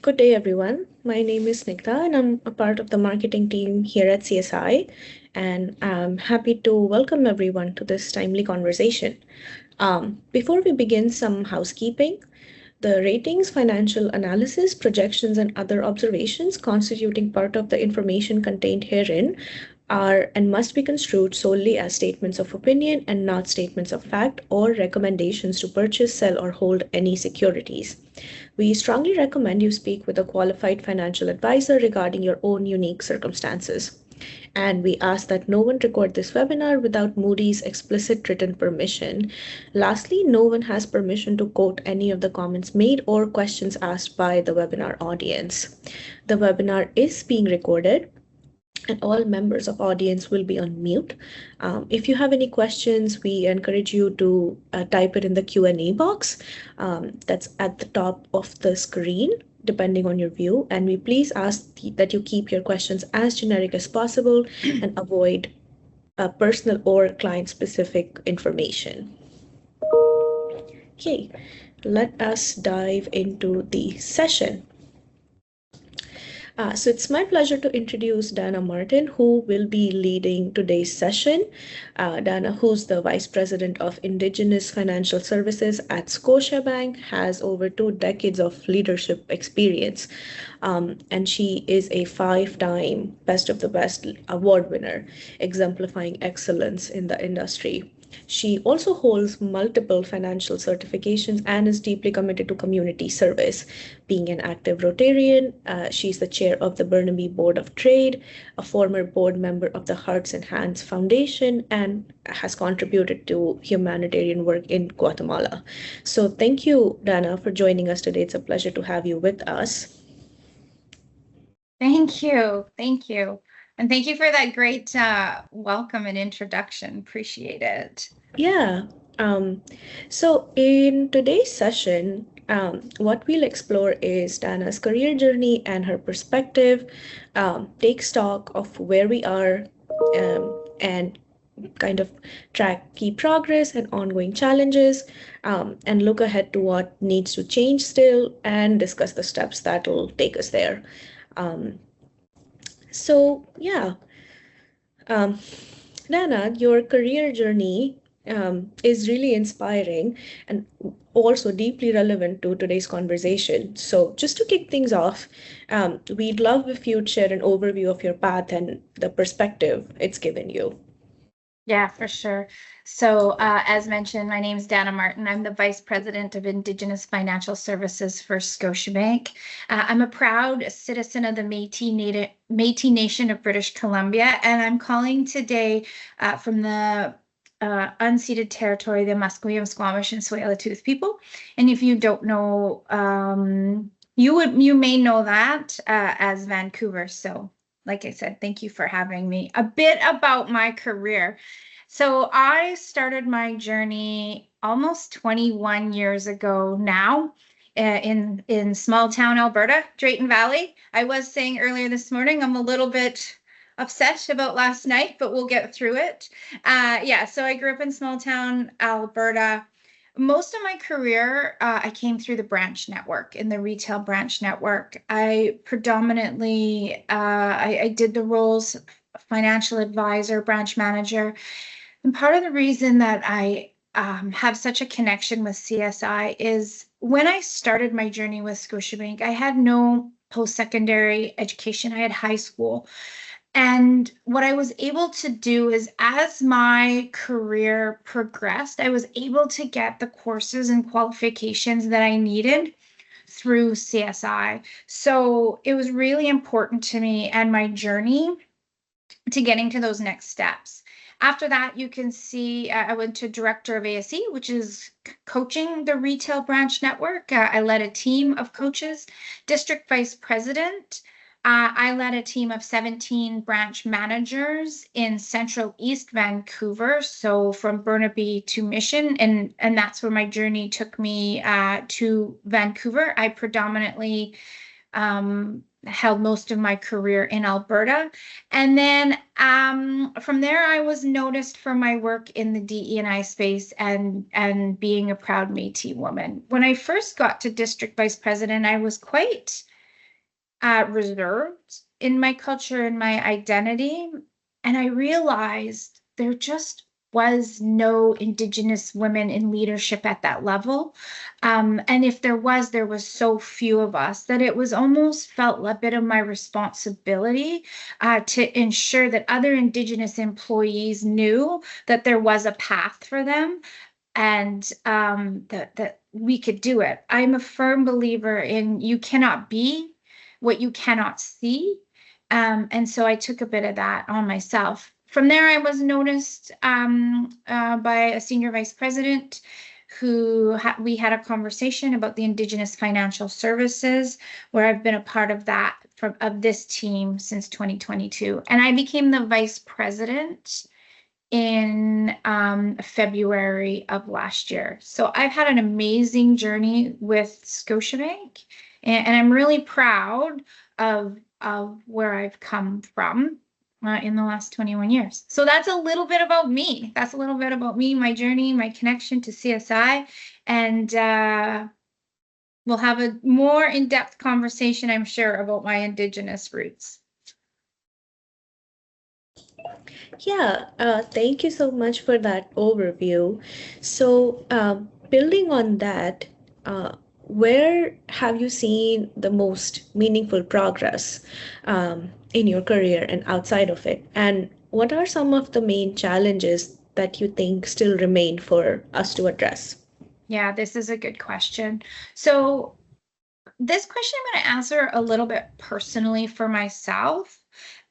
Good day, everyone. My name is Snigdha, and I'm a part of the marketing team here at CSI. And I'm happy to welcome everyone to this timely conversation. Before we begin, some housekeeping. The ratings, financial analysis, projections, and other observations constituting part of the information contained herein are and must be construed solely as statements of opinion and not statements of fact or recommendations to purchase, sell, or hold any securities. We strongly recommend you speak with a qualified financial advisor regarding your own unique circumstances. And we ask that no one record this webinar without Moody's explicit written permission. Lastly, no one has permission to quote any of the comments made or questions asked by the webinar audience. The webinar is being recorded and all members of audience will be on mute. If you have any questions, we encourage you to type it in the Q&A box that's at the top of the screen, depending on your view. And we please ask that you keep your questions as generic as possible and avoid personal or client-specific information. Okay, let us dive into the session. So it's my pleasure to introduce Dana Martin, who will be leading today's session. Dana, who's the Vice President of Indigenous Financial Services at Scotiabank, has over 2 decades of leadership experience. And she is a 5-time Best of the Best award winner, exemplifying excellence in the industry. She also holds multiple financial certifications and is deeply committed to community service. Being an active Rotarian, she's the chair of the Burnaby Board of Trade, a former board member of the Hearts and Hands Foundation, and has contributed to humanitarian work in Guatemala. So thank you, Dana, for joining us today. It's a pleasure to have you with us. Thank you. Thank you. And thank you for that great welcome and introduction. Appreciate it. Yeah. So in today's session, what we'll explore is Dana's career journey and her perspective, take stock of where we are, and kind of track key progress and ongoing challenges, and look ahead to what needs to change still, and discuss the steps that will take us there. Um, so, yeah. Um, Nana, your career journey is really inspiring and also deeply relevant to today's conversation. So, just to kick things off, we'd love if you'd share an overview of your path and the perspective it's given you. Yeah, for sure. So, as mentioned, my name is Dana Martin. I'm the Vice President of Indigenous Financial Services for Scotiabank. I'm a proud citizen of the Métis Nation of British Columbia, and I'm calling today from the unceded territory, the Musqueam, Squamish, and Tsleil-Waututh people. And if you don't know, you may know that as Vancouver. So, like I said, thank you for having me. A bit about my career. So I started my journey almost 21 years ago now in small town Alberta, Drayton Valley. I was saying earlier this morning, I'm a little bit upset about last night, but we'll get through it. Yeah, so I grew up in small town Alberta. Most of my career, I came through the branch network, in the retail branch network. I predominantly, I did the roles financial advisor, branch manager. And part of the reason that I have such a connection with CSI is when I started my journey with Scotiabank, I had no post-secondary education. I had high school. And what I was able to do is, as my career progressed, I was able to get the courses and qualifications that I needed through CSI. So it was really important to me and my journey to getting to those next steps. After that, you can see I went to director of ASE, which is coaching the retail branch network. I led a team of coaches, district vice president. I led a team of 17 branch managers in Central East Vancouver, so from Burnaby to Mission, and that's where my journey took me to Vancouver. I predominantly held most of my career in Alberta. And then from there, I was noticed for my work in the DE&I space and being a proud Métis woman. When I first got to district vice president, I was quite reserved in my culture and my identity. And I realized there just was no Indigenous women in leadership at that level. And if there was so few of us that it was almost felt a bit of my responsibility to ensure that other Indigenous employees knew that there was a path for them and that we could do it. I'm a firm believer in you cannot be what you cannot see. And so I took a bit of that on myself. From there, I was noticed by a senior vice president who we had a conversation about the Indigenous financial services, where I've been a part of that of this team since 2022. And I became the vice president in February of last year. So I've had an amazing journey with Scotiabank, and I'm really proud of where I've come from in the last 21 years. So that's a little bit about me. That's a little bit about me, my journey, my connection to CSI, and we'll have a more in-depth conversation, I'm sure, about my Indigenous roots. Yeah, thank you so much for that overview. So, building on that, where have you seen the most meaningful progress in your career and outside of it? And what are some of the main challenges that you think still remain for us to address? Yeah, this is a good question. So this question I'm going to answer a little bit personally for myself.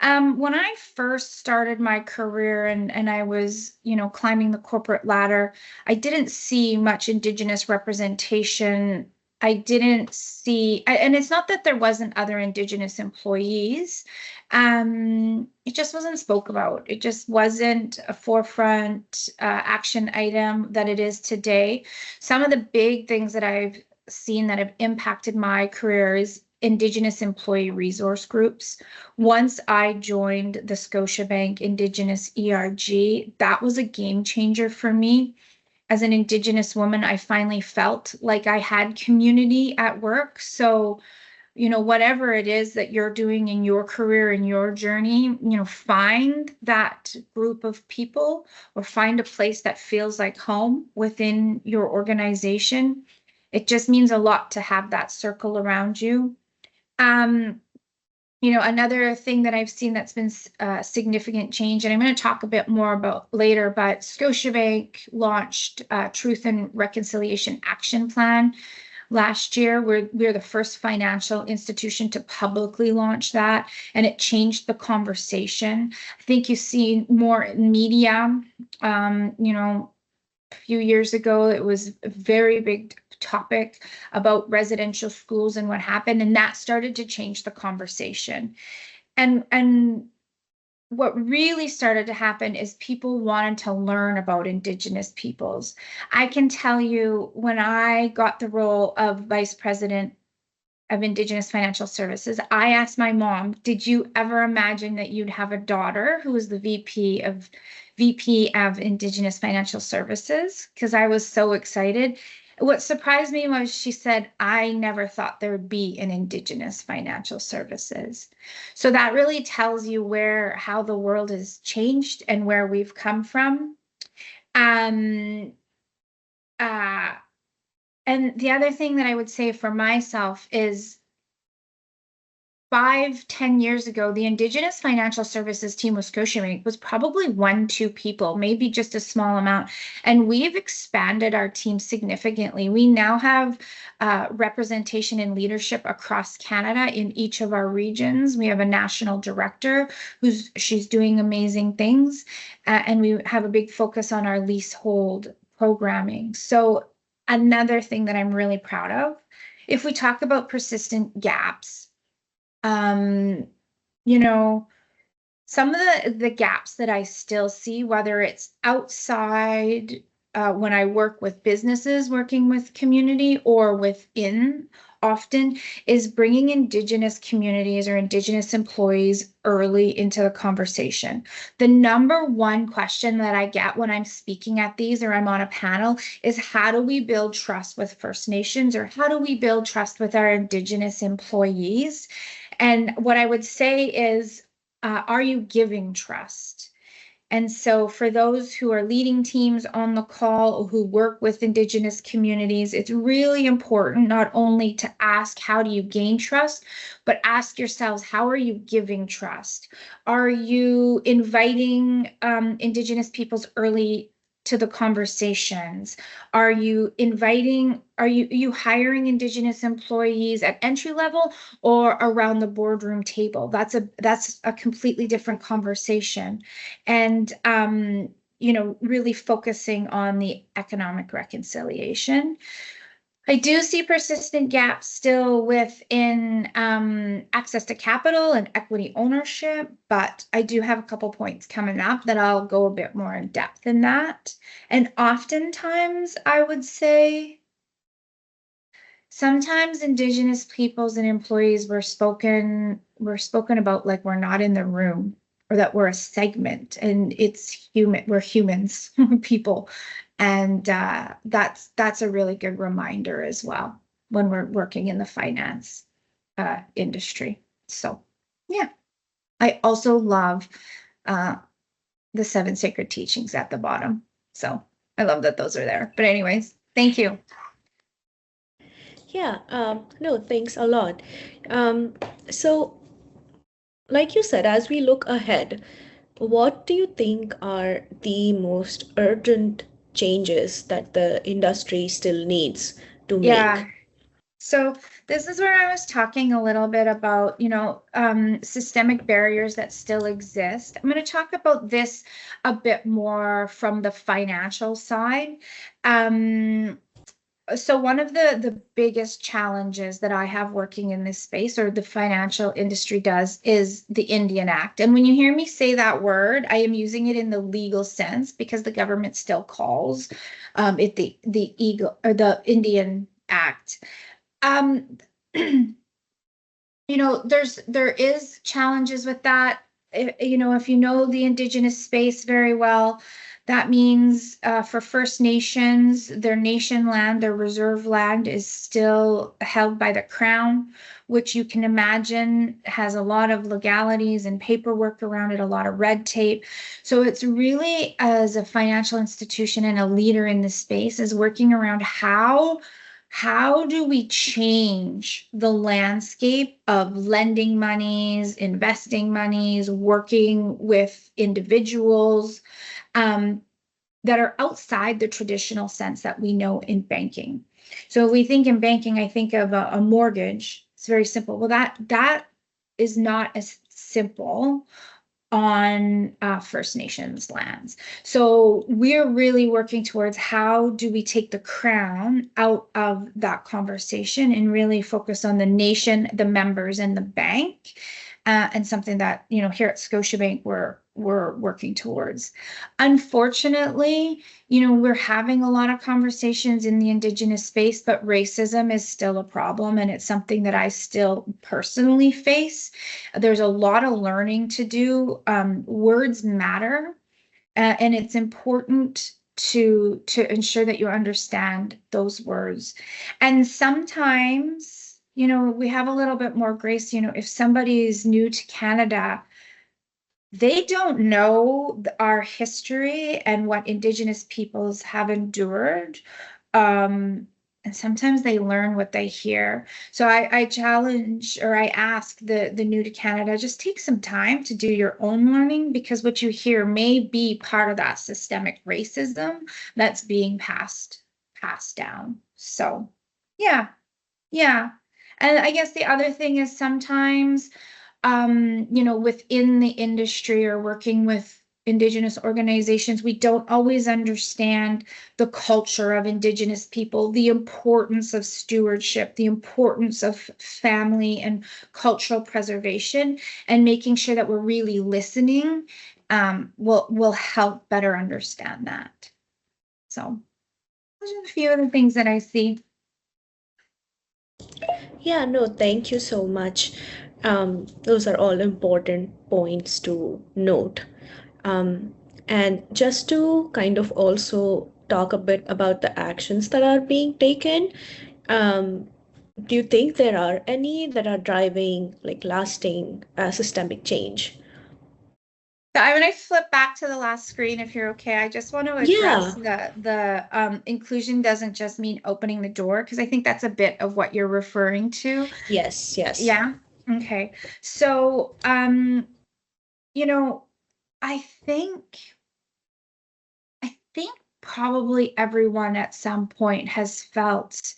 When I first started my career and I was, climbing the corporate ladder, I didn't see much Indigenous representation. I didn't see, and it's not that there wasn't other Indigenous employees. It just wasn't spoke about. It just wasn't a forefront action item that it is today. Some of the big things that I've seen that have impacted my career is Indigenous employee resource groups. Once I joined the Scotiabank Indigenous ERG, that was a game changer for me. As an Indigenous woman, I finally felt like I had community at work. So, whatever it is that you're doing in your career and your journey, find that group of people or find a place that feels like home within your organization. It just means a lot to have that circle around you. Um, another thing that I've seen that's been a significant change, and I'm going to talk a bit more about later, but Scotiabank launched Truth and Reconciliation Action Plan last year. We're the first financial institution to publicly launch that, and it changed the conversation. I think you see more in media. A few years ago, it was a very big topic about residential schools and what happened, and that started to change the conversation. And what really started to happen is people wanted to learn about Indigenous peoples. I can tell you, when I got the role of Vice President of Indigenous Financial Services, I asked my mom, did you ever imagine that you'd have a daughter who was the VP of Indigenous Financial Services? Because I was so excited. What surprised me was she said, I never thought there would be an Indigenous financial services. So that really tells you how the world has changed and where we've come from. Um, uh, and the other thing that I would say for myself is 5, 10 years ago, the Indigenous financial services team with Scotiabank was probably 1, 2 people, maybe just a small amount. And we've expanded our team significantly. We now have representation and leadership across Canada in each of our regions. We have a national director she's doing amazing things. And we have a big focus on our leasehold programming. So another thing that I'm really proud of, if we talk about persistent gaps, um, some of the gaps that I still see, whether it's outside when I work with businesses, working with community, or within, often is bringing Indigenous communities or Indigenous employees early into the conversation. The number one question that I get when I'm speaking at these or I'm on a panel is, how do we build trust with First Nations, or how do we build trust with our Indigenous employees? And what I would say is, are you giving trust? And so, for those who are leading teams on the call or who work with Indigenous communities, it's really important not only to ask, how do you gain trust, but ask yourselves, how are you giving trust? Are you inviting Indigenous peoples early to the conversations? Are you inviting, are you hiring Indigenous employees at entry level or around the boardroom table? That's a completely different conversation. And really focusing on the economic reconciliation. I do see persistent gaps still within access to capital and equity ownership, but I do have a couple points coming up that I'll go a bit more in depth in that. And oftentimes, I would say, sometimes Indigenous peoples and employees were spoken about like we're not in the room, or that we're a segment, and we're humans, people. And that's a really good reminder as well when we're working in the finance industry. So yeah, I also love uh, the seven sacred teachings at the bottom. So I love that those are there. But anyways, thank you. Yeah, no, thanks a lot. So, like you said, as we look ahead, what do you think are the most urgent changes that the industry still needs to make? Yeah. So this is where I was talking a little bit about, systemic barriers that still exist. I'm going to talk about this a bit more from the financial side. Um, so one of the biggest challenges that I have working in this space, or the financial industry does, is the Indian Act. And when you hear me say that word, I am using it in the legal sense because the government still calls it the Eagle or the Indian Act. Um, there is challenges with that. If you know the Indigenous space very well, that means for First Nations, their nation land, their reserve land is still held by the Crown, which you can imagine has a lot of legalities and paperwork around it, a lot of red tape. So it's really, as a financial institution and a leader in this space, is working around how do we change the landscape of lending monies, investing monies, working with individuals um, that are outside the traditional sense that we know in banking? So if we think in banking, I think of a mortgage. It's very simple. Well, that is not as simple on First Nations lands. So we're really working towards, how do we take the crown out of that conversation and really focus on the nation, the members, and the bank, and something that here at Scotiabank we're working towards. Unfortunately, we're having a lot of conversations in the Indigenous space, but racism is still a problem, and it's something that I still personally face. There's a lot of learning to do. Words matter, and it's important to ensure that you understand those words. And sometimes, we have a little bit more grace. If somebody is new to Canada, they don't know our history and what Indigenous peoples have endured. And sometimes they learn what they hear. So I challenge, or I ask the new to Canada, just take some time to do your own learning, because what you hear may be part of that systemic racism that's being passed down. So yeah, yeah. And I guess the other thing is, sometimes within the industry or working with Indigenous organizations, we don't always understand the culture of Indigenous people, the importance of stewardship, the importance of family and cultural preservation, and making sure that we're really listening will help better understand that. So those are a few of the things that I see. Yeah, no, thank you so much. Those are all important points to note. Um, and just to kind of also talk a bit about the actions that are being taken, um, Do you think there are any that are driving like lasting systemic change? So I'm going to flip back to the last screen if you're okay. I just want to address Yeah. the inclusion doesn't just mean opening the door, because I think that's a bit of what you're referring to. Yes, yes. Yeah. Okay. So you know, I think I think probably everyone at some point has felt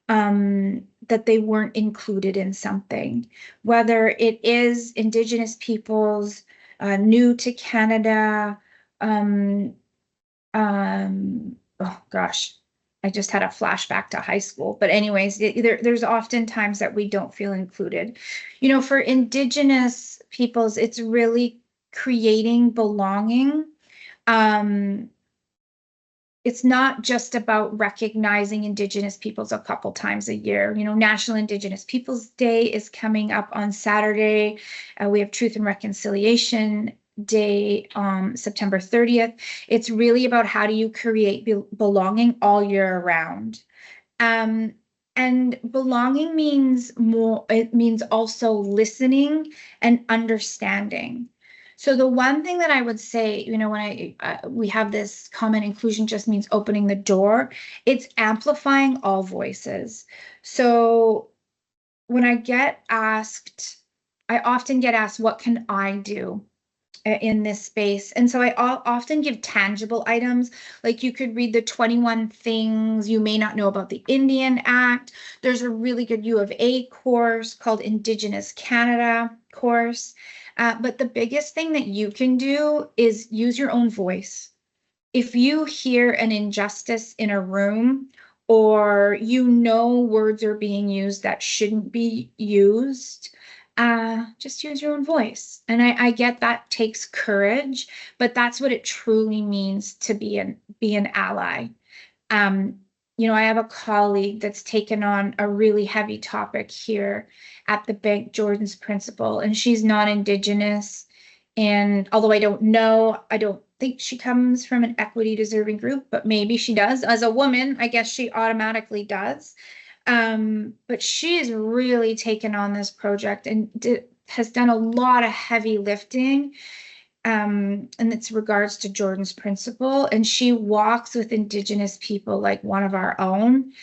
that they weren't included in something, whether it is Indigenous peoples, new to Canada, um, oh gosh, I just had a flashback to high school. But anyways, there's often times that we don't feel included. For Indigenous peoples, it's really creating belonging. Um, it's not just about recognizing Indigenous peoples a couple times a year. National Indigenous Peoples Day is coming up on Saturday. We have Truth and Reconciliation Day, September 30th. It's really about how do you create belonging all year round. Um, and belonging means more, it means also listening and understanding. So the one thing that I would say, when we have this comment, inclusion just means opening the door, it's amplifying all voices. So when I often get asked, what can I do in this space? And so I often give tangible items. Like, you could read the 21 things you may not know about the Indian Act. There's a really good U of A course called Indigenous Canada course. But the biggest thing that you can do is use your own voice. If you hear an injustice in a room, or words are being used that shouldn't be used, just use your own voice. And I get that takes courage, but that's what it truly means to be an ally. Um, I have a colleague that's taken on a really heavy topic here at the bank, Jordan's principal, and she's non-Indigenous. And although I don't think she comes from an equity deserving group, but maybe she does. As a woman, I guess she automatically does. But she's really taken on this project and has done a lot of heavy lifting, and it's regards to Jordan's principle. And she walks with Indigenous people like one of our own.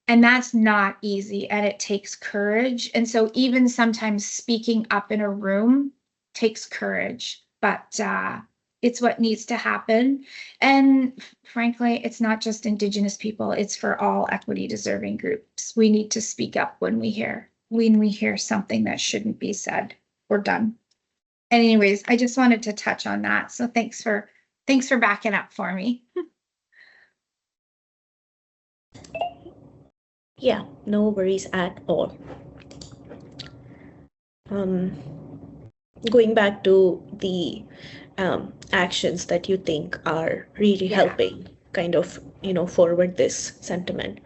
And that's not easy, and it takes courage. And so even sometimes speaking up in a room takes courage, but it's what needs to happen. And frankly, it's not just Indigenous people, it's for all equity deserving groups. We need to speak up when we hear something that shouldn't be said or done. And anyways, I just wanted to touch on that. So thanks for backing up for me. Yeah, no worries at all. Um, Going back to the actions that you think are really Yeah. helping kind of, forward this sentiment.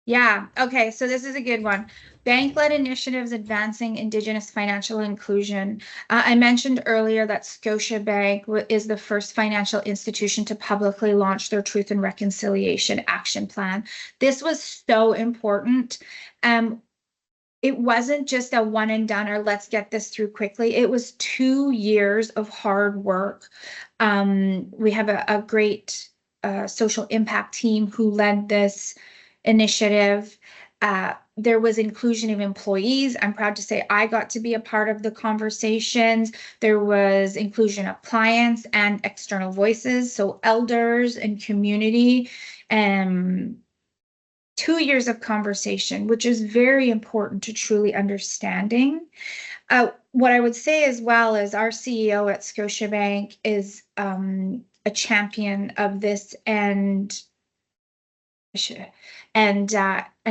Yeah. Okay. So this is a good one. Bank-led initiatives advancing Indigenous financial inclusion. I mentioned earlier that Scotiabank is the first financial institution to publicly launch their Truth and Reconciliation Action Plan. This was so important. Um, it wasn't just a one and done, or let's get this through quickly. It was 2 years of hard work. We have a great social impact team who led this initiative. There was inclusion of employees. I'm proud to say I got to be a part of the conversations. There was inclusion of clients and external voices, so elders and community. Um, 2 years of conversation, which is very important to truly understanding. What I would say as well is our CEO at Scotiabank is a champion of this, and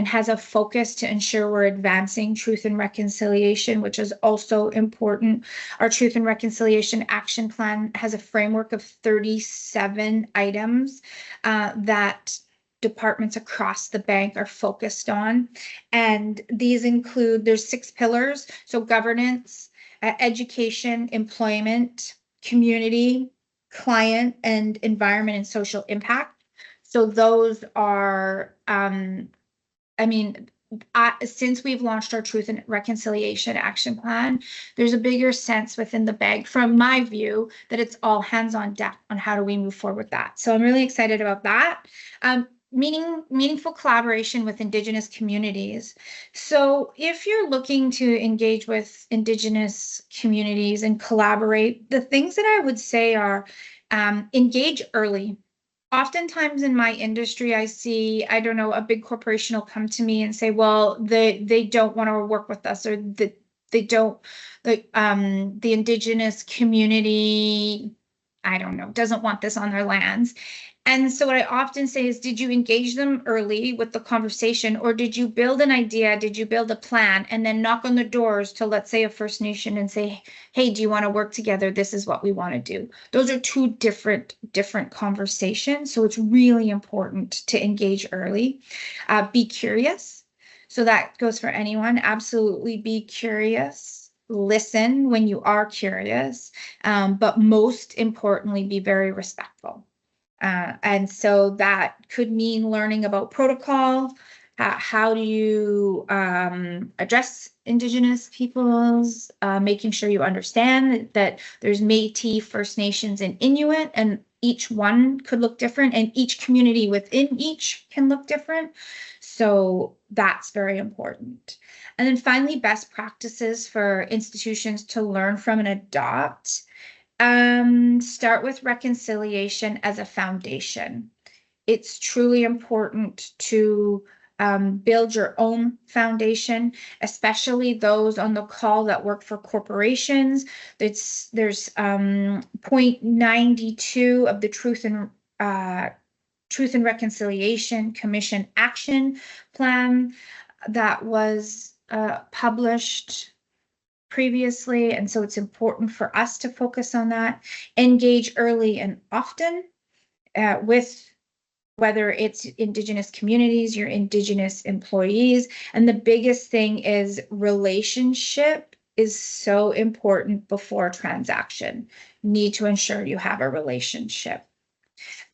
has a focus to ensure we're advancing truth and reconciliation, which is also important. Our Truth and Reconciliation Action Plan has a framework of 37 items that departments across the bank are focused on. And these include, there's 6 pillars. So governance, education, employment, community, client, and environment and social impact. So those are, I mean, since we've launched our Truth and Reconciliation Action Plan, there's a bigger sense within the bank, from my view, that it's all hands on deck on how do we move forward with that. So I'm really excited about that. Meaningful collaboration with Indigenous communities. So if you're looking to engage with Indigenous communities and collaborate, the things that I would say are engage early. Oftentimes in my industry, I see, I don't know, a big corporation will come to me and say, well, they don't want to work with us, or they don't, the Indigenous community, I don't know, doesn't want this on their lands. And so what I often say is, did you engage them early with the conversation, or did you build an idea? Did you build a plan and then knock on the doors to, let's say, a First Nation and say, hey, do you want to work together? This is what we want to do. Those are two different conversations. So it's really important to engage early. Be curious. So that goes for anyone. Absolutely be curious. Listen when you are curious, but most importantly, be very respectful. And so that could mean learning about protocol. How do you address Indigenous peoples, making sure you understand that there's Métis, First Nations, and Inuit, and each one could look different, and each community within each can look different. So that's very important. And then finally, best practices for institutions to learn from and adopt. Start with reconciliation as a foundation. It's truly important to build your own foundation, especially those on the call that work for corporations. There's point 92 of the Truth and Reconciliation Commission Action Plan that was published previously, and so it's important for us to focus on that. Engage early and often with whether it's Indigenous communities, your Indigenous employees. And the biggest thing is relationship is so important before transaction. Need to ensure you have a relationship.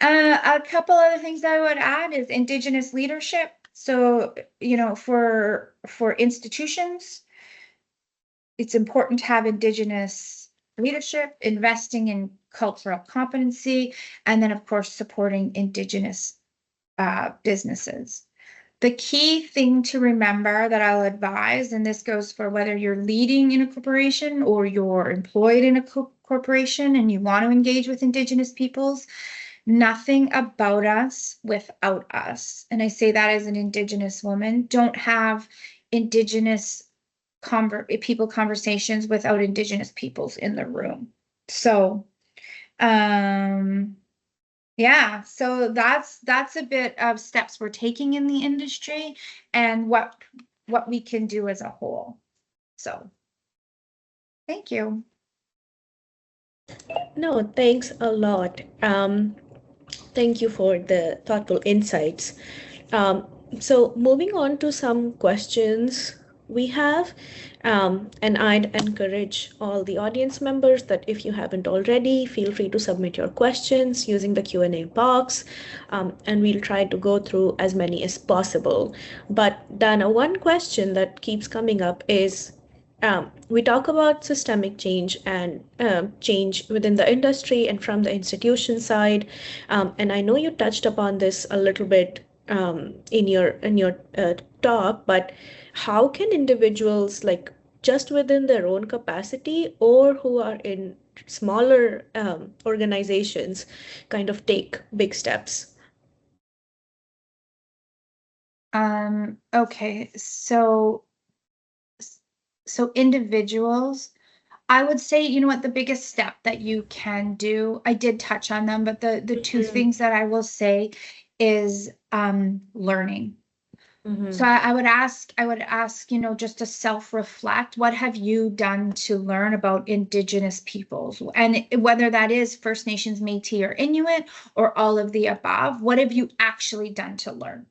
A couple other things I would add is Indigenous leadership. So, for institutions, it's important to have Indigenous leadership, investing in cultural competency, and then, of course, supporting Indigenous businesses. The key thing to remember that I'll advise, and this goes for whether you're leading in a corporation or you're employed in a corporation and you want to engage with Indigenous peoples, nothing about us without us. And I say that as an Indigenous woman. Don't have Indigenous people conversations without Indigenous peoples in the room. So, yeah, so that's a bit of steps we're taking in the industry and what we can do as a whole. So, thank you. No, thanks a lot. Thank you for the thoughtful insights. So moving on to some questions we have, and I'd encourage all the audience members that if you haven't already, feel free to submit your questions using the Q&A box, and we'll try to go through as many as possible. But Dana, one question that keeps coming up is, we talk about systemic change and change within the industry and from the institution side, and I know you touched upon this a little bit in your talk, but how can individuals, like just within their own capacity or who are in smaller organizations, kind of take big steps? Okay, so individuals, I would say, you know what, the biggest step that you can do, I did touch on them, but the two things that I will say is learning. So I would ask, just to self-reflect, what have you done to learn about Indigenous peoples? And whether that is First Nations, Métis, or Inuit, or all of the above, what have you actually done to learn?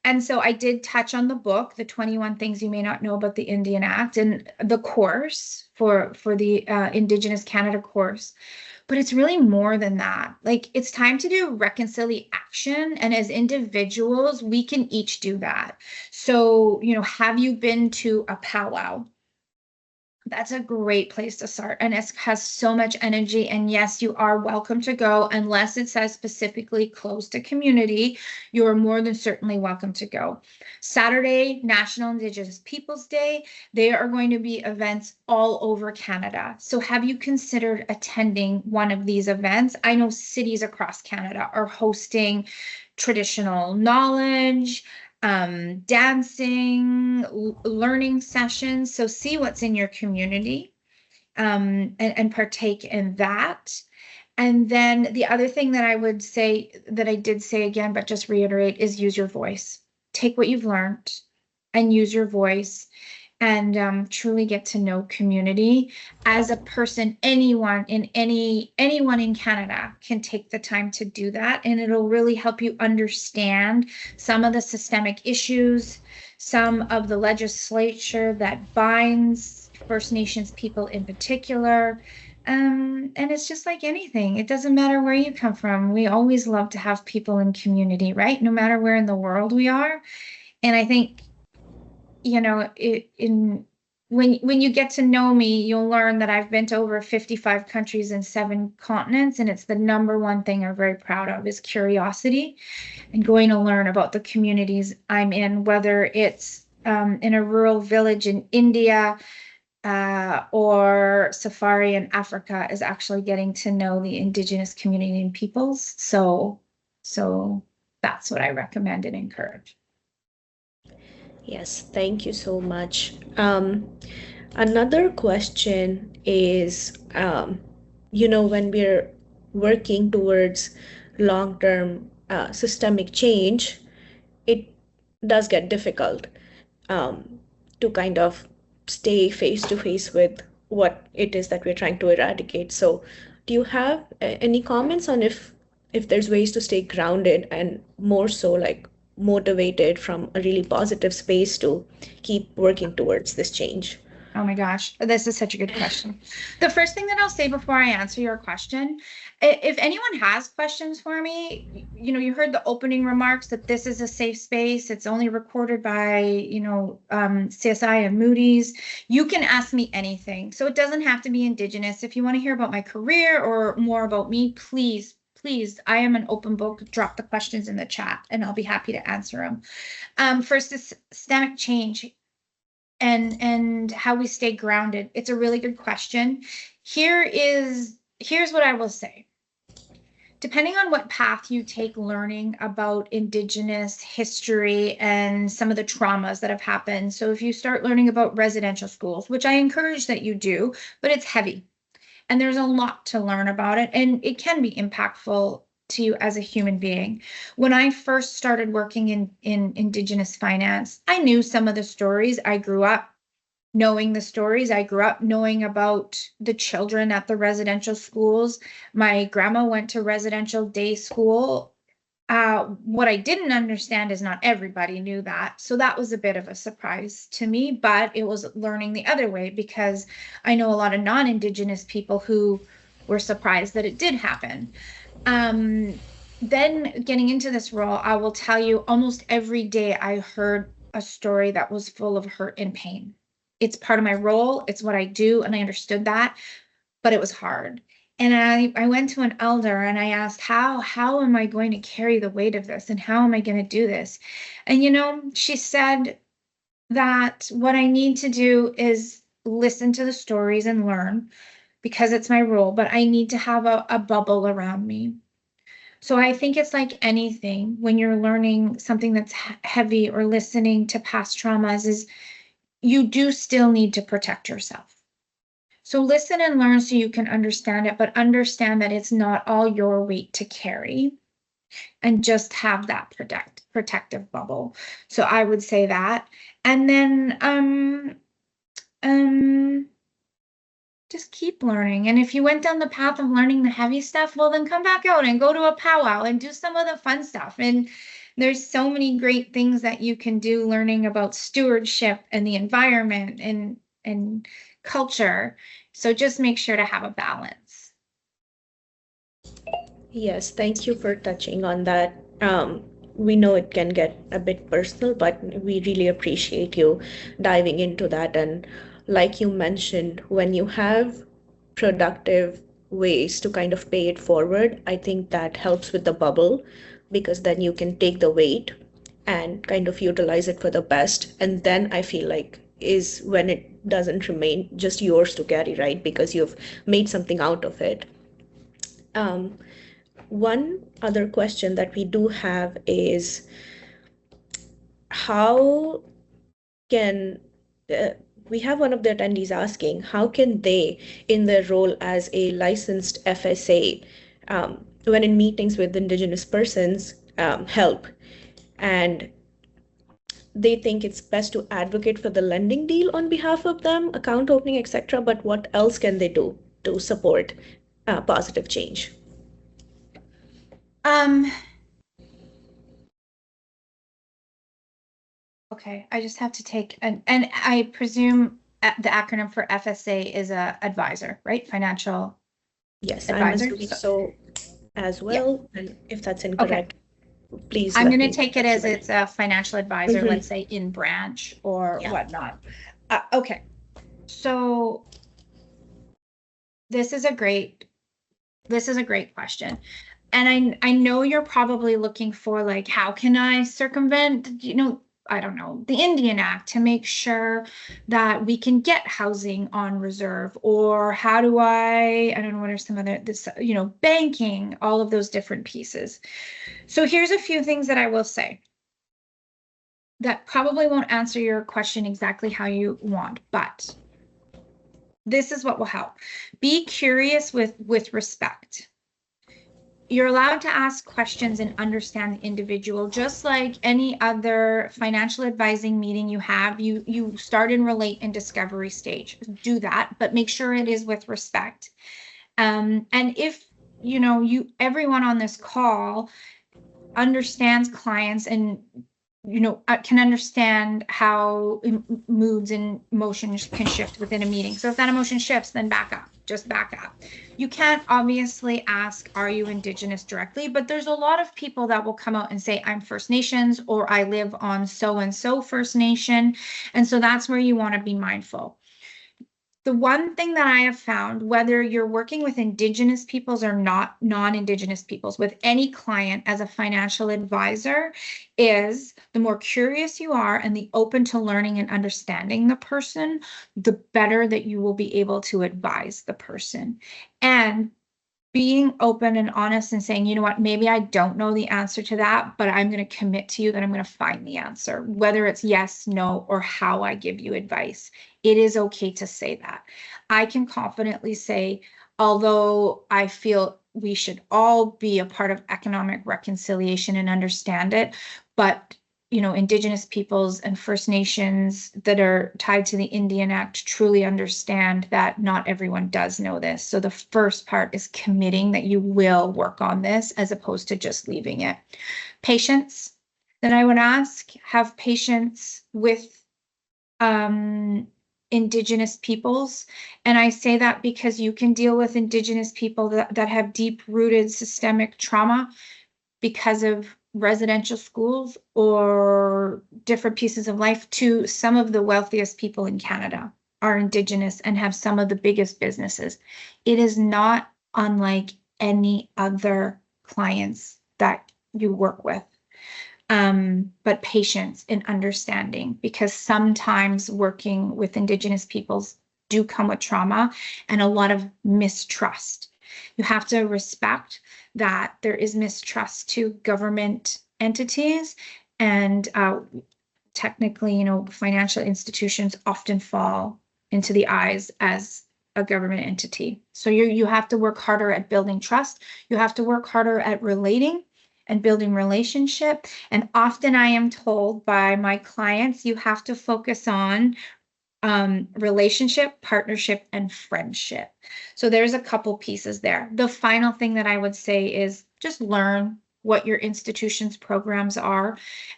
And so I did touch on the book, the 21 Things You May Not Know About the Indian Act, and the course for the Indigenous Canada course. but it's really more than that. Like, it's time to do reconciliation. And as individuals, we can each do that. So, have you been to a powwow? That's a great place to start. And it has so much energy. And yes, you are welcome to go unless it says specifically closed to community. You're more than certainly welcome to go. Saturday, National Indigenous Peoples Day. There are going to be events all over Canada. So have you considered attending one of these events? I know cities across Canada are hosting traditional knowledge, dancing, learning sessions. So see what's in your community, and partake in that. And then the other thing that I would say, that I did say again, but just reiterate, is use your voice. Take what you've learned and use your voice, and truly get to know community as a person. Anyone in Canada can take the time to do that, and it'll really help you understand some of the systemic issues, some of the legislature that binds First Nations people in particular. And it's just like anything. It doesn't matter where you come from. We always love to have people in community, right? No matter where in the world we are. And I think, when you get to know me, you'll learn that I've been to over 55 countries and 7 continents, and it's the number one thing I'm very proud of is curiosity and going to learn about the communities I'm in, whether it's in a rural village in India, or safari in Africa, is actually getting to know the Indigenous community and peoples. So that's what I recommend and encourage. Yes, thank you so much. Another question is, when we're working towards long-term systemic change, it does get difficult to kind of stay face to face with what it is that we're trying to eradicate. So, do you have any comments on if there's ways to stay grounded and more so like motivated from a really positive space to keep working towards this change? Oh my gosh, this is such a good question. The first thing that I'll say before I answer your question, if anyone has questions for me, you heard the opening remarks that this is a safe space. It's only recorded by, CSI and Moody's. You can ask me anything. So it doesn't have to be Indigenous. If you want to hear about my career or more about me, please, please, I am an open book. Drop the questions in the chat and I'll be happy to answer them. First is systemic change and how we stay grounded. It's a really good question. Here's what I will say. Depending on what path you take learning about Indigenous history and some of the traumas that have happened. So if you start learning about residential schools, which I encourage that you do, but it's heavy and there's a lot to learn about it, and it can be impactful to you as a human being. When I first started working in Indigenous finance, I knew some of the stories. I grew up knowing the stories. I grew up knowing about the children at the residential schools. My grandma went to residential day school. What I didn't understand is not everybody knew that. So that was a bit of a surprise to me, but it was learning the other way because I know a lot of non-Indigenous people who were surprised that it did happen. Then getting into this role, I will tell you almost every day I heard a story that was full of hurt and pain. It's part of my role. It's what I do. And I understood that, but it was hard. And I went to an elder and I asked, how am I going to carry the weight of this? And how am I going to do this? And, she said that what I need to do is listen to the stories and learn because it's my role, but I need to have a bubble around me. So I think it's like anything when you're learning something that's heavy or listening to past traumas is you do still need to protect yourself. So listen and learn so you can understand it, but understand that it's not all your weight to carry and just have that protective bubble. So I would say that. And then just keep learning. And if you went down the path of learning the heavy stuff, well, then come back out and go to a powwow and do some of the fun stuff. And there's so many great things that you can do learning about stewardship and the environment and culture. So just make sure to have a balance. Yes, thank you for touching on that. We know it can get a bit personal, but we really appreciate you diving into that. And like you mentioned, when you have productive ways to kind of pay it forward, I think that helps with the bubble because then you can take the weight and kind of utilize it for the best. And then I feel like is when it doesn't remain just yours to carry, right? Because you've made something out of it. Um, One other question that we do have is how can uh, we have one of the attendees asking how can they, in their role as a licensed FSA, when in meetings with Indigenous persons, help? And they think it's best to advocate for the lending deal on behalf of them, account opening, etc. But what else can they do to support positive change? Um, okay, I just have to take and I presume the acronym for FSA is a advisor, right? Financial Yes, I'm advisor. assuming So so as yeah, well. And if that's okay. incorrect, please I'm let going to me know. take it Correct as me. it's a financial advisor, Mhm. let's say in branch or Yeah. whatnot. Okay, so this is a great question. And I know you're probably looking for like, how can I circumvent, I don't know, the Indian Act to make sure that we can get housing on reserve, or how do I don't know, what are some other, this, banking, all of those different pieces. So here's a few things that I will say that probably won't answer your question exactly how you want, but this is what will help. Be curious with respect. You're allowed to ask questions and understand the individual, just like any other financial advising meeting you have. You start and relate in discovery stage. Do that, but make sure it is with respect. And if you everyone on this call understands clients and can understand how moods and emotions can shift within a meeting. So if that emotion shifts, then back up, just back up. You can't obviously ask, are you Indigenous directly? But there's a lot of people that will come out and say, I'm First Nations, or I live on so-and-so First Nation. And so that's where you want to be mindful. The one thing that I have found, whether you're working with Indigenous peoples or not non-Indigenous peoples, with any client as a financial advisor, is the more curious you are and the open to learning and understanding the person, the better that you will be able to advise the person. And being open and honest and saying, you know what, maybe I don't know the answer to that, but I'm going to commit to you that I'm going to find the answer, whether it's yes, no, or how I give you advice. It is okay to say that. I can confidently say, although I feel we should all be a part of economic reconciliation and understand it, but Indigenous peoples and First Nations that are tied to the Indian Act truly understand that not everyone does know this. So the first part is committing that you will work on this as opposed to just leaving it. Patience, then I would ask, have patience with Indigenous peoples. And I say that because you can deal with Indigenous people that have deep-rooted systemic trauma because of residential schools or different pieces of life. To some of the wealthiest people in Canada are Indigenous and have some of the biggest businesses. It is not unlike any other clients that you work with. But patience and understanding, because sometimes working with Indigenous peoples do come with trauma and a lot of mistrust. You have to respect that there is mistrust to government entities, and technically, financial institutions often fall into the eyes as a government entity. So you have to work harder at building trust. You have to work harder at relating and building relationship. And often I am told by my clients, you have to focus on relationship, partnership, and friendship. So there's a couple pieces there. The final thing that I would say is just learn. what your institution's programs are.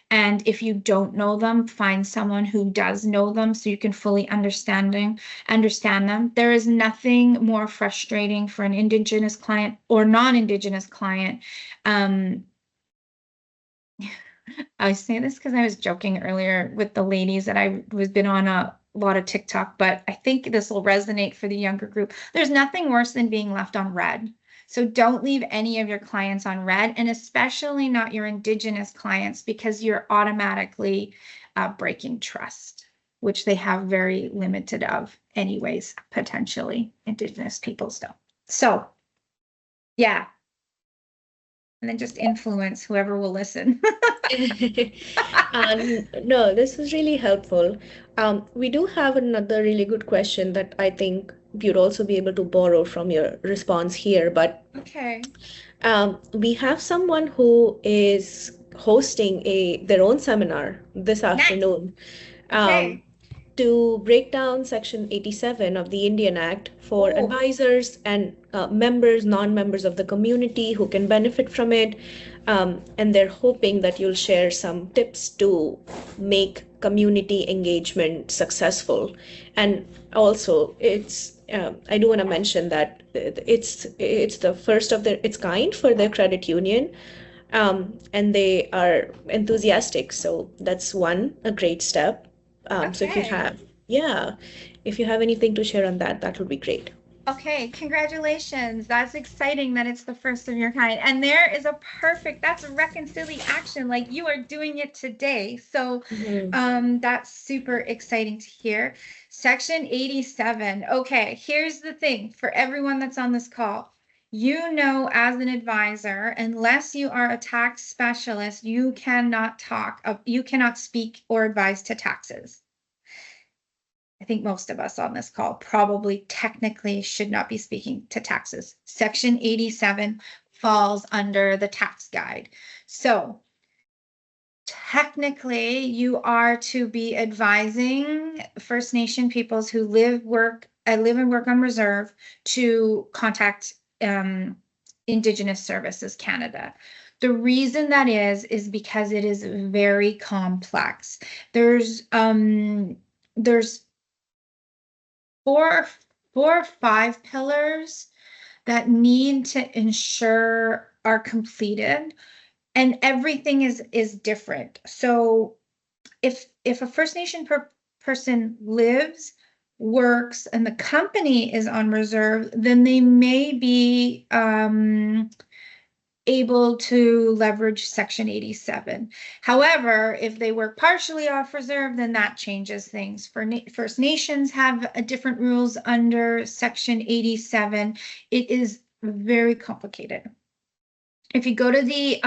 And if you don't know them, find someone who does know them so you can fully understand them. There is nothing more frustrating for an Indigenous client or non-Indigenous client. I say this because I was joking earlier with the ladies that I was been on a lot of TikTok, but I think this will resonate for the younger group. There's nothing worse than being left on red. So don't leave any of your clients on red, and especially not your Indigenous clients, because you're automatically breaking trust, which they have very limited of anyways, potentially Indigenous people still. So yeah, and then just influence whoever will listen. No, this was really helpful. We do have another really good question that I think you'd also be able to borrow from your response here. But Okay. we have someone who is hosting their own seminar this Nice. afternoon. Um, Okay. to break down Section 87 of the Indian Act for Oh, advisors and members, non-members of the community who can benefit from it. And they're hoping that you'll share some tips to make community engagement successful. And also, I do want to mention that it's the first of its kind for their credit union, and they are enthusiastic. So that's a great step. So if you okay. have, yeah, if you have anything to share on that, that would be great. Okay, congratulations. That's exciting that it's the first of your kind. And there is a that's reconciliation. Like you are doing it today. So Mhm. that's super exciting to hear. Section 87. Okay, here's the thing for everyone that's on this call. You know, as an advisor, unless you are a tax specialist, you cannot you cannot speak or advise to taxes. I think most of us on this call probably technically should not be speaking to taxes. Section 87 falls under the tax guide. So technically, you are to be advising First Nation peoples who live and work on reserve to contact Indigenous Services Canada. The reason that is because it is very complex. There's four four or five pillars that need to ensure are completed, and everything is different. So if a First Nation person lives, works, and the company is on reserve, then they may be able to leverage Section 87. However, if they work partially off reserve, then that changes things. First Nations have different rules under Section 87. It is very complicated. If you go to the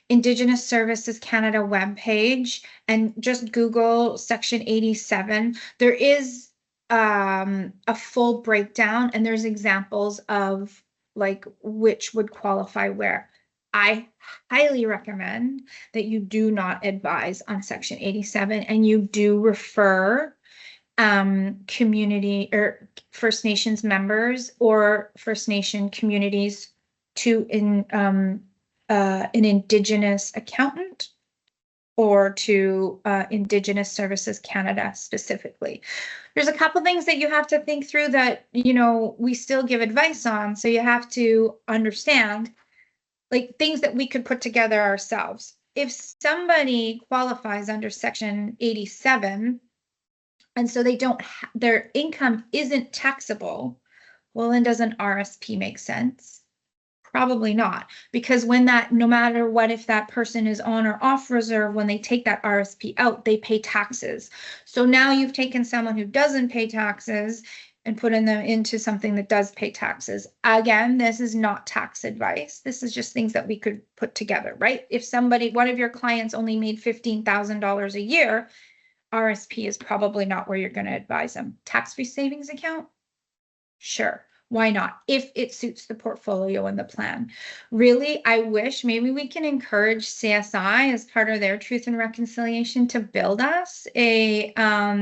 Indigenous Services Canada webpage and just Google Section 87, there is a full breakdown, and there's examples of like which would qualify where. I highly recommend that you do not advise on Section 87 and you do refer community or First Nations members or First Nation communities to an Indigenous accountant or to Indigenous Services Canada specifically. There's a couple things that you have to think through that, you know, we still give advice on. So you have to understand like things that we could put together ourselves. If somebody qualifies under Section 87, and so they don't their income isn't taxable, well, then does an RSP make sense? Probably not, because when no matter what, if that person is on or off reserve, when they take that RSP out, they pay taxes. So now you've taken someone who doesn't pay taxes and put them into something that does pay taxes. Again, this is not tax advice. This is just things that we could put together, right? If one of your clients only made $15,000 a year, RSP is probably not where you're going to advise them. Tax-free savings account? Sure. Why not? If it suits the portfolio and the plan. Really, I wish maybe we can encourage CSI as part of their Truth and Reconciliation to build us a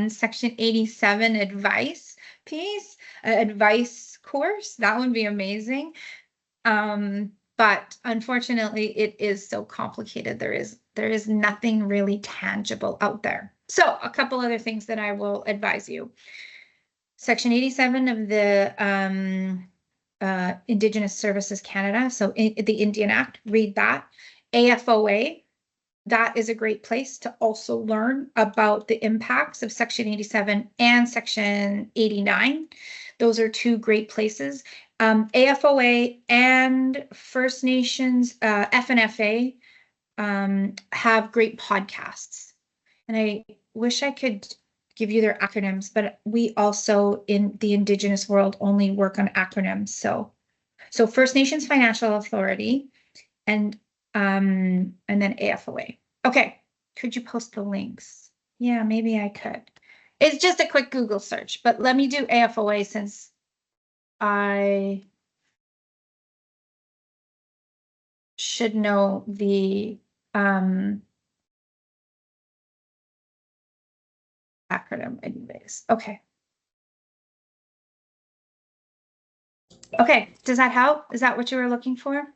Section 87 advice piece, advice course. That would be amazing. but unfortunately it is so complicated. There is nothing really tangible out there. So a couple other things that I will advise you. Section 87 of the Indigenous Services Canada, so the Indian Act, read that. AFOA, that is a great place to also learn about the impacts of Section 87 and Section 89. Those are two great places. AFOA and First Nations, FNFA, have great podcasts. And I wish I could give you their acronyms, but we also in the Indigenous world only work on acronyms. So First Nations Financial Authority and then AFOA. Okay, could you post the links? Yeah, maybe I could. It's just a quick Google search, but let me do AFOA since I should know the acronym anyways. Okay. Okay, does that help? Is that what you were looking for?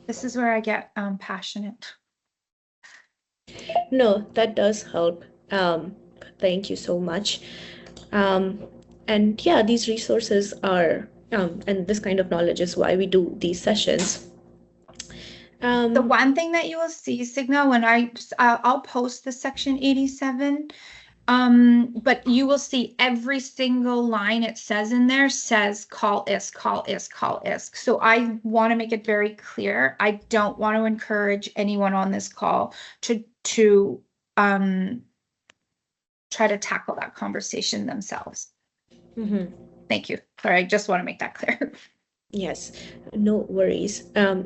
This is where I get passionate. No, that does help. Thank you so much. And yeah, these resources are, and this kind of knowledge is why we do these sessions. The one thing that you will see, Signa, when I'll post the Section 87, but you will see every single line it says in there says call ISK, call ISK, call ISK. So I want to make it very clear. I don't want to encourage anyone on this call to try to tackle that conversation themselves. Thank you. Sorry, I just want to make that clear. Yes, no worries.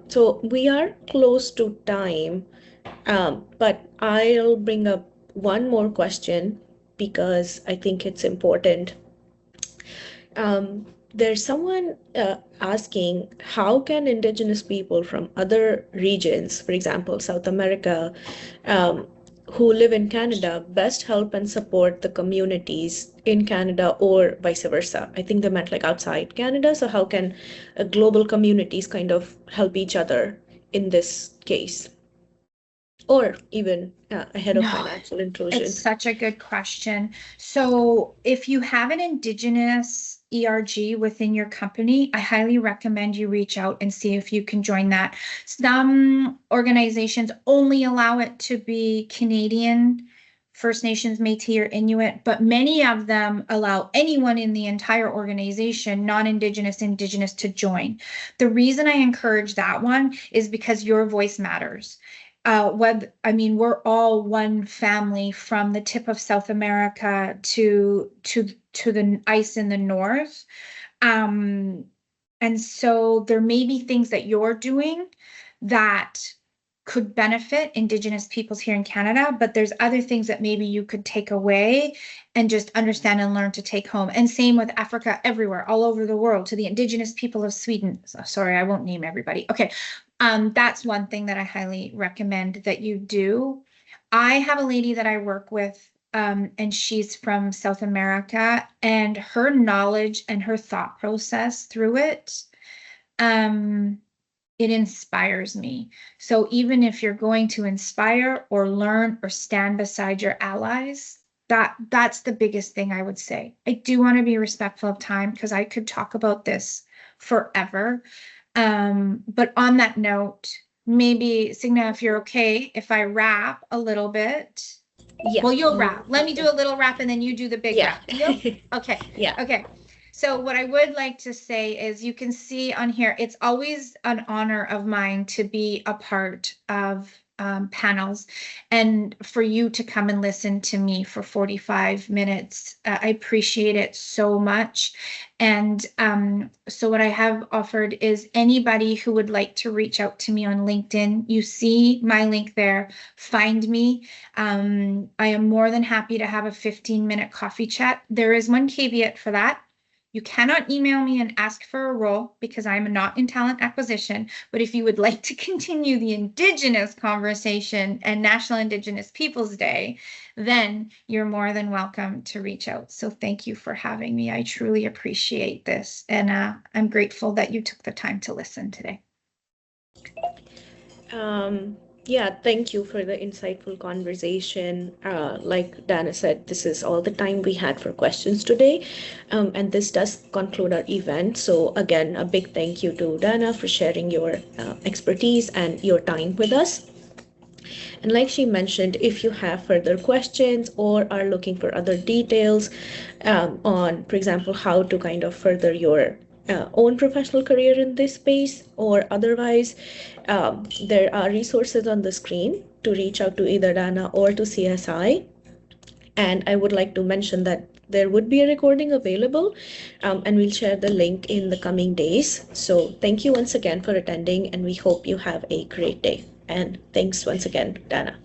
So we are close to time, but I'll bring up one more question because I think it's important. There's someone asking, how can Indigenous people from other regions, for example, South America, who live in Canada, best help and support the communities in Canada or vice versa? I think they meant like outside Canada. So how can global communities kind of help each other in this case? Or even ahead of financial inclusion? It's such a good question. So if you have an Indigenous ERG within your company, I highly recommend you reach out and see if you can join that. Some organizations only allow it to be Canadian, First Nations, Métis, or Inuit, but many of them allow anyone in the entire organization, non-Indigenous, Indigenous, to join. The reason I encourage that one is because your voice matters. We're all one family from the tip of South America to the ice in the north. And so there may be things that you're doing that could benefit Indigenous peoples here in Canada, but there's other things that maybe you could take away and just understand and learn to take home. And same with Africa, everywhere, all over the world, to the Indigenous people of Sweden. Sorry, I won't name everybody. Okay. That's one thing that I highly recommend that you do. I have a lady that I work with, and she's from South America, and her knowledge and her thought process through it, it inspires me. So even if you're going to inspire or learn or stand beside your allies, that's the biggest thing I would say. I do want to be respectful of time because I could talk about this forever. But on that note, maybe Signa, if you're okay, if I rap a little bit. Yeah. Well, you'll rap. Let me do a little rap and then you do the big rap. Yep. Okay. Yeah. Okay. So what I would like to say is you can see on here, it's always an honor of mine to be a part of panels and for you to come and listen to me for 45 minutes. I appreciate it so much. And so what I have offered is anybody who would like to reach out to me on LinkedIn, you see my link there, find me. I am more than happy to have a 15-minute coffee chat. There is one caveat for that. You cannot email me and ask for a role because I'm not in talent acquisition. But if you would like to continue the Indigenous conversation and National Indigenous Peoples Day, then you're more than welcome to reach out. So thank you for having me. I truly appreciate this. And I'm grateful that you took the time to listen today. Yeah, thank you for the insightful conversation. Like Dana said, this is all the time we had for questions today. And this does conclude our event. So, again, a big thank you to Dana for sharing your expertise and your time with us. And like she mentioned, if you have further questions or are looking for other details on, for example, how to kind of further your own professional career in this space or otherwise, there are resources on the screen to reach out to either Dana or to CSI. And I would like to mention that there would be a recording available, and we'll share the link in the coming days. So thank you once again for attending, and we hope you have a great day. And thanks once again, Dana.